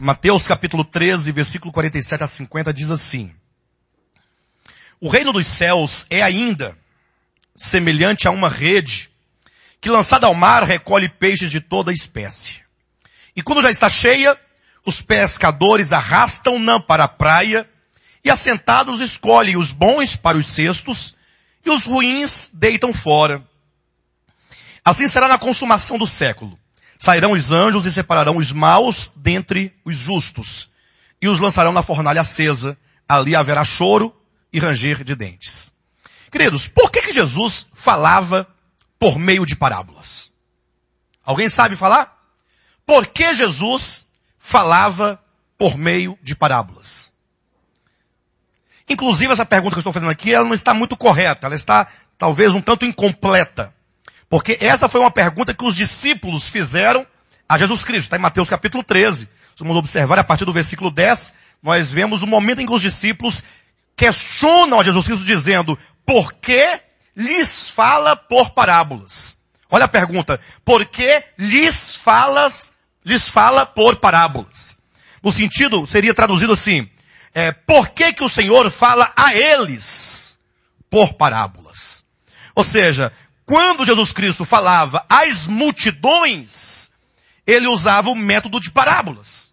Mateus capítulo 13, versículo 47 a 50 diz assim: o reino dos céus é ainda semelhante a uma rede que, lançada ao mar, recolhe peixes de toda espécie. E quando já está cheia, os pescadores arrastam-na para a praia e, assentados, escolhem os bons para os cestos e os ruins deitam fora. Assim será na consumação do século. Sairão os anjos e separarão os maus dentre os justos e os lançarão na fornalha acesa. Ali haverá choro e ranger de dentes. Queridos, por que Jesus falava por meio de parábolas? Alguém sabe falar? Por que Jesus falava por meio de parábolas? Inclusive, essa pergunta que eu estou fazendo aqui, ela não está muito correta. Ela está, talvez, um tanto incompleta. Porque essa foi uma pergunta que os discípulos fizeram a Jesus Cristo. Está em Mateus capítulo 13. Se vamos observar, a partir do versículo 10, nós vemos o momento em que os discípulos questionam a Jesus Cristo dizendo: por que lhes fala por parábolas? Olha a pergunta: por que lhes fala por parábolas? No sentido, seria traduzido assim: por que o Senhor fala a eles por parábolas? Ou seja, quando Jesus Cristo falava às multidões, ele usava o método de parábolas.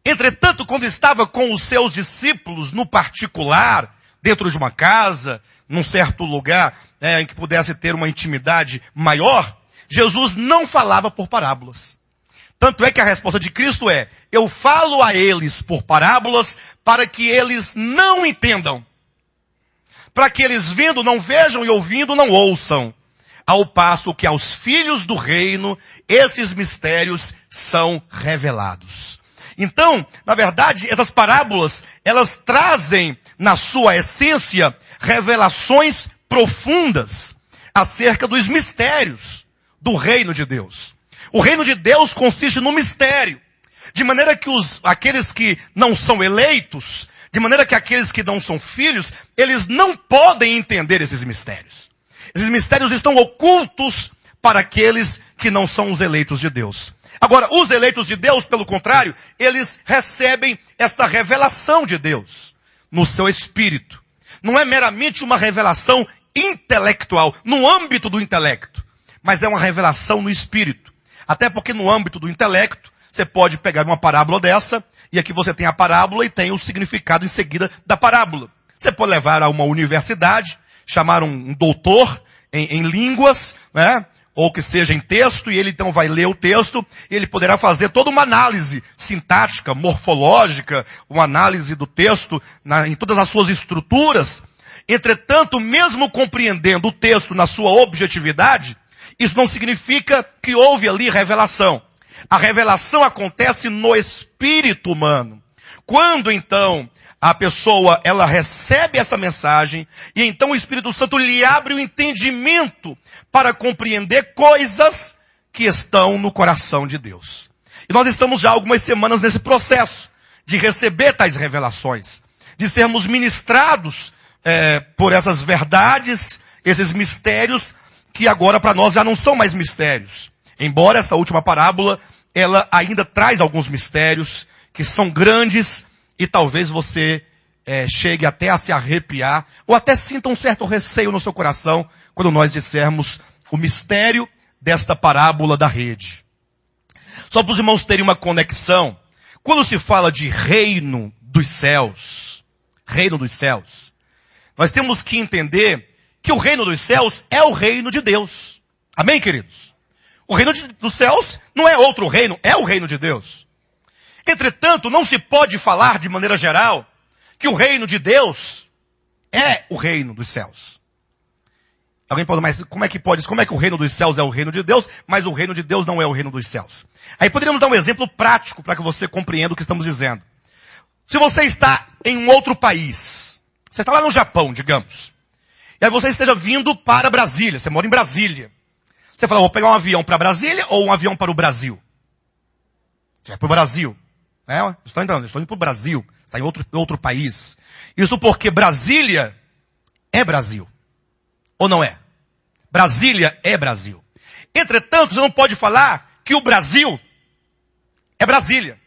Entretanto, quando estava com os seus discípulos no particular, dentro de uma casa, num certo lugar em que pudesse ter uma intimidade maior, Jesus não falava por parábolas. Tanto é que a resposta de Cristo é: eu falo a eles por parábolas para que eles não entendam. Para que eles vendo não vejam e ouvindo não ouçam. Ao passo que aos filhos do reino, esses mistérios são revelados. Então, na verdade, essas parábolas, elas trazem, na sua essência, revelações profundas acerca dos mistérios do reino de Deus. O reino de Deus consiste no mistério, de maneira que aqueles que não são eleitos, de maneira que aqueles que não são filhos, eles não podem entender esses mistérios. Esses mistérios estão ocultos para aqueles que não são os eleitos de Deus. Agora, os eleitos de Deus, pelo contrário, eles recebem esta revelação de Deus no seu espírito. Não é meramente uma revelação intelectual, no âmbito do intelecto, mas é uma revelação no espírito. Até porque no âmbito do intelecto, você pode pegar uma parábola dessa, e aqui você tem a parábola e tem o significado em seguida da parábola. Você pode levar a uma universidade, chamar um doutor em línguas, né? Ou que seja em texto, e ele então vai ler o texto, e ele poderá fazer toda uma análise sintática, morfológica, uma análise do texto em todas as suas estruturas. Entretanto, mesmo compreendendo o texto na sua objetividade, isso não significa que houve ali revelação. A revelação acontece no espírito humano. Quando então a pessoa, ela recebe essa mensagem, e então o Espírito Santo lhe abre o entendimento para compreender coisas que estão no coração de Deus. E nós estamos já algumas semanas nesse processo de receber tais revelações, de sermos ministrados por essas verdades, esses mistérios, que agora para nós já não são mais mistérios. Embora essa última parábola, ela ainda traz alguns mistérios que são grandes, e talvez você chegue até a se arrepiar, ou até sinta um certo receio no seu coração, quando nós dissermos o mistério desta parábola da rede. Só para os irmãos terem uma conexão, quando se fala de reino dos céus, nós temos que entender que o reino dos céus é o reino de Deus. Amém, queridos? O reino dos céus não é outro reino, é o reino de Deus. Entretanto, não se pode falar de maneira geral que o reino de Deus é o reino dos céus. Alguém pode, mas como é que o reino dos céus é o reino de Deus, mas o reino de Deus não é o reino dos céus? Aí poderíamos dar um exemplo prático para que você compreenda o que estamos dizendo. Se você está em um outro país, você está lá no Japão, digamos, e aí você esteja vindo para Brasília, você mora em Brasília. Você fala: vou pegar um avião para Brasília ou um avião para o Brasil? Você vai para o Brasil. Estou indo para o Brasil, está em outro país. Isso porque Brasília é Brasil. Ou não é? Brasília é Brasil. Entretanto, você não pode falar que o Brasil é Brasília.